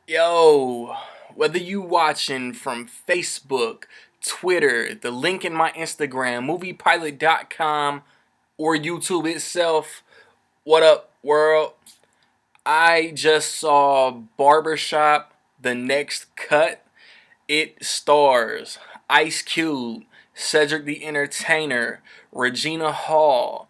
Yo, whether you watching from Facebook, Twitter, the link in my Instagram, moviepilot.com, or YouTube itself, what up, world? I just saw Barbershop, the next cut. It stars Ice Cube, Cedric the Entertainer, Regina Hall,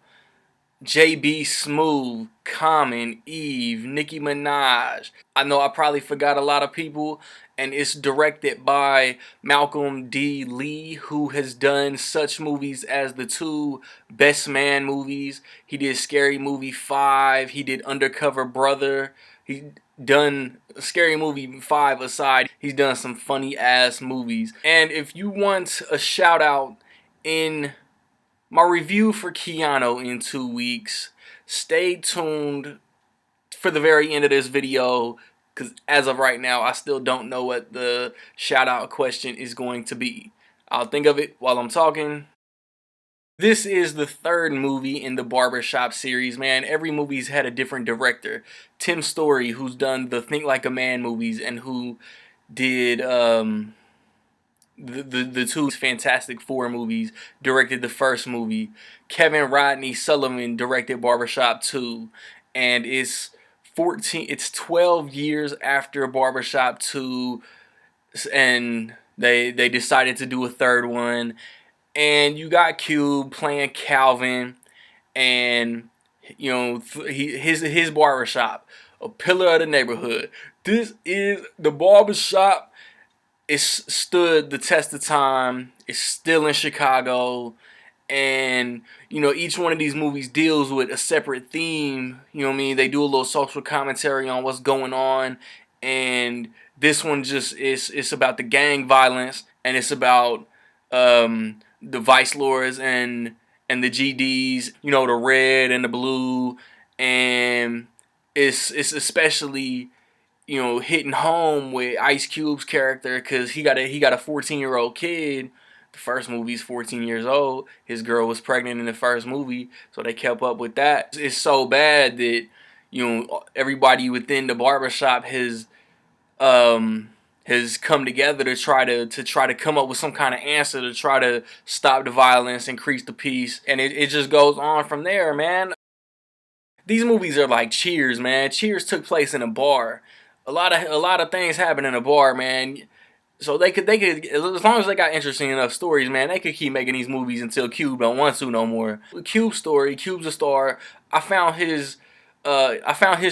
JB Smooth, Common, Eve, Nicki Minaj. I know I probably forgot a lot of people, and it's directed by Malcolm D. Lee, who has done such movies as the two Best Man movies. He did Scary Movie 5, he did Undercover Brother. He done Scary Movie 5 aside, he's done some funny ass movies. And if you want a shout out in my review for Keanu in 2 weeks, stay tuned for the very end of this video, because as of right now, I still don't know what the shout out question is going to be. I'll think of it while I'm talking. This is the third movie in the Barbershop series, man. Every movie's had a different director. Tim Story, who's done the Think Like a Man movies and who did the two Fantastic Four movies, directed the first movie. Kevin Rodney Sullivan directed Barbershop 2, and it's 12 years after Barbershop 2, and they decided to do a third one. And you got Cube playing Calvin, and you know his barbershop, a pillar of the neighborhood. This is the barbershop. It's stood the test of time. It's still in Chicago. And, each one of these movies deals with a separate theme. You know what I mean? They do a little social commentary on what's going on. And this one just is it's about the gang violence. And it's about the Vice Lords and the GDs. The red and the blue. And it's especially hitting home with Ice Cube's character, because he got a 14-year-old kid. The first movie's 14 years old. His girl was pregnant in the first movie, so they kept up with that. It's so bad that everybody within the barbershop has come together to try to come up with some kind of answer to try to stop the violence, increase the peace, and it just goes on from there, man. These movies are like Cheers, man. Cheers took place in a bar. A lot of things happen in a bar, man. So they could as long as they got interesting enough stories, man, they could keep making these movies until Cube don't want to no more. Cube's story, Cube's a star. I found his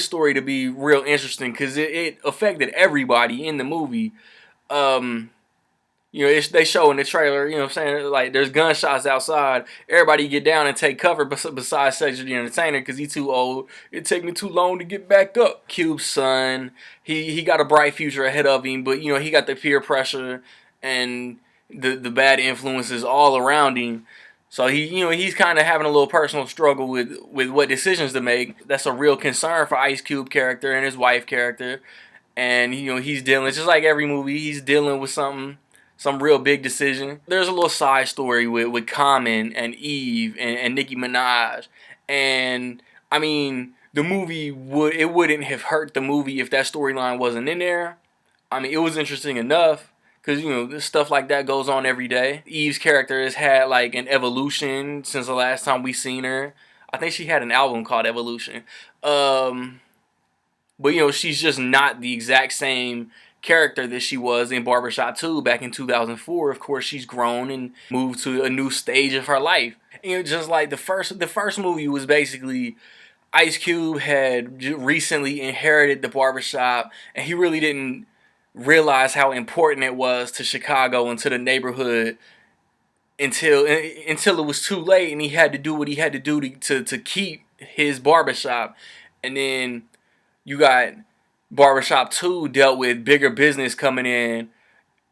story to be real interesting because it affected everybody in the movie. Um, they show in the trailer, what I'm saying? Like, there's gunshots outside. Everybody get down and take cover besides Cedric the Entertainer because he's too old. It take me too long to get back up. Cube's son, he got a bright future ahead of him, but, he got the peer pressure and the bad influences all around him. So he's kind of having a little personal struggle with what decisions to make. That's a real concern for Ice Cube character and his wife character. And, he's dealing, just like every movie, he's dealing with some real big decision. There's a little side story with Common and Eve and Nicki Minaj. And, I mean, the movie wouldn't have hurt the movie if that storyline wasn't in there. I mean, it was interesting enough because, stuff like that goes on every day. Eve's character has had, like, an evolution since the last time we seen her. I think she had an album called Evolution. But, she's just not the exact same character that she was in Barbershop 2 back in 2004. Of course, she's grown and moved to a new stage of her life. Just like the first movie was basically Ice Cube had recently inherited the barbershop, and he really didn't realize how important it was to Chicago and to the neighborhood until it was too late, and he had to do what he had to do to keep his barbershop. And then you got Barbershop 2 dealt with bigger business coming in,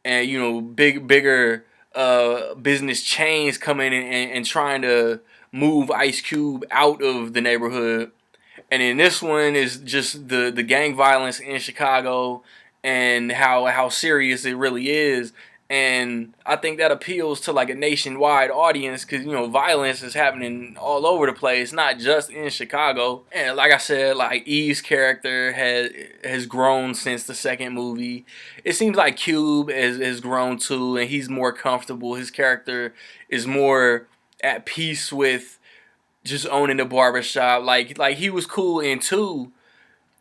and bigger business chains coming in and trying to move Ice Cube out of the neighborhood. And then this one is just the gang violence in Chicago and how serious it really is. And I think that appeals to like a nationwide audience because, you know, violence is happening all over the place, not just in Chicago. And like I said, like Eve's character has grown since the second movie. It seems like Cube has grown too, and he's more comfortable. His character is more at peace with just owning the barbershop. Like he was cool in two,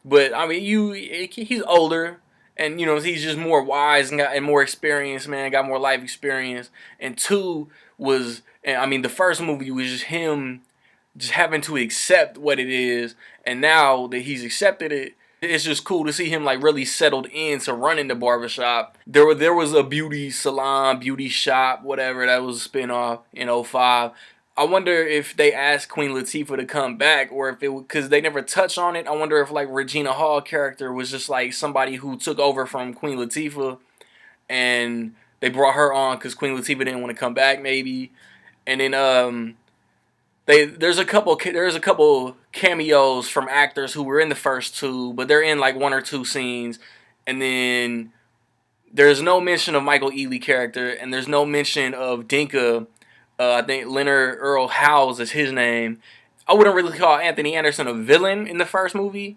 but I mean, he's older, and you know he's just more wise and more experience, man. Got more life experience. And two was, and I mean, the first movie was just him just having to accept what it is, and now that he's accepted it, it's just cool to see him like really settled into running the barbershop. There was a beauty salon, beauty shop, whatever, that was a spinoff in '05. I wonder if they asked Queen Latifah to come back, or if it, because they never touch on it. I wonder if like Regina Hall character was just like somebody who took over from Queen Latifah, and they brought her on because Queen Latifah didn't want to come back, maybe. And then there's a couple cameos from actors who were in the first two, but they're in like one or two scenes, and then there's no mention of Michael Ealy character, and there's no mention of Dinka. I think Leonard Earl Howes is his name. I wouldn't really call Anthony Anderson a villain in the first movie,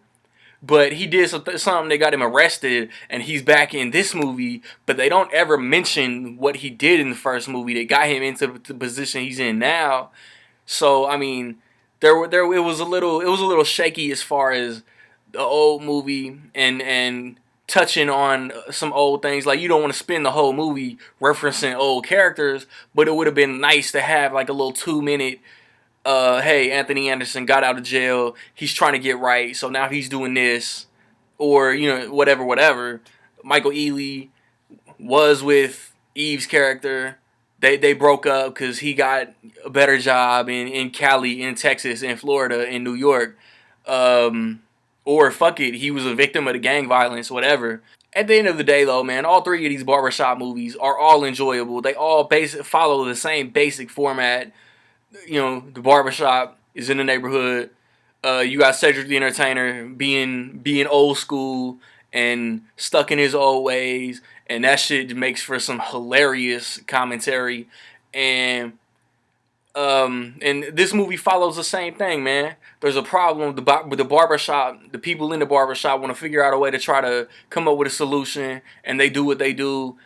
but he did something that got him arrested, and he's back in this movie. But they don't ever mention what he did in the first movie that got him into the position he's in now. So I mean, it was a little shaky as far as the old movie and touching on some old things. Like, you don't want to spend the whole movie referencing old characters, but it would have been nice to have like a little 2 minute. Hey, Anthony Anderson got out of jail. He's trying to get right, so now he's doing this, or you know, whatever. Michael Ealy was with Eve's character. They broke up because he got a better job in Cali, in Texas, in Florida, in New York. Or fuck it, he was a victim of the gang violence, whatever. At the end of the day, though, man, all three of these barbershop movies are all enjoyable. They all follow the same basic format. You know, the barbershop is in the neighborhood. You got Cedric the Entertainer being old school and stuck in his old ways, and that shit makes for some hilarious commentary. And this movie follows the same thing, man. There's a problem with the barbershop. The people in the barbershop want to figure out a way to try to come up with a solution, and they do what they do.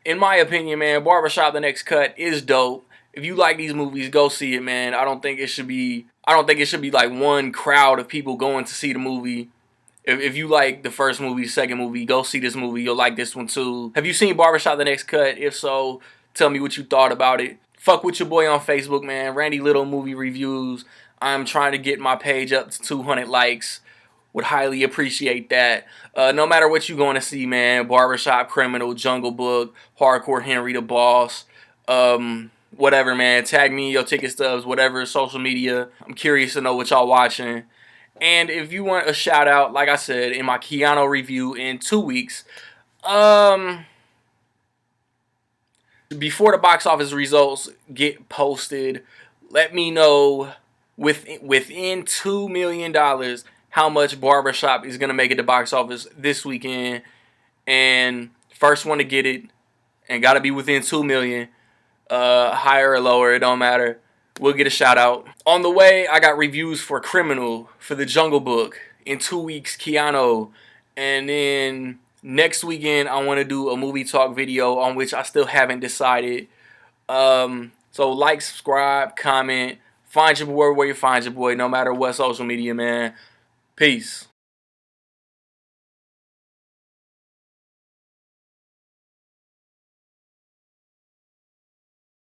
In my opinion, man, Barbershop: The Next Cut is dope. If you like these movies, go see it, man. I don't think it should be like one crowd of people going to see the movie. If you like the first movie, second movie, go see this movie. You'll like this one too. Have you seen Barbershop: The Next Cut? If so, tell me what you thought about it. Fuck with your boy on Facebook, man. Randy Little Movie Reviews. I'm trying to get my page up to 200 likes. Would highly appreciate that. No matter what you're going to see, man. Barbershop, Criminal, Jungle Book, Hardcore Henry the Boss. Whatever, man. Tag me in your ticket stubs, whatever, social media. I'm curious to know what y'all watching. And if you want a shout out, like I said, in my Keanu review in 2 weeks, before the box office results get posted, let me know within $2 million how much Barbershop is going to make at the box office this weekend. And first one to get it, and got to be within $2 million, higher or lower, it don't matter. We'll get a shout out. On the way, I got reviews for Criminal, for The Jungle Book. In 2 weeks, Keanu. And then next weekend, I want to do a movie talk video on which I still haven't decided. So like, subscribe, comment, find your boy where you find your boy, no matter what social media, man. Peace.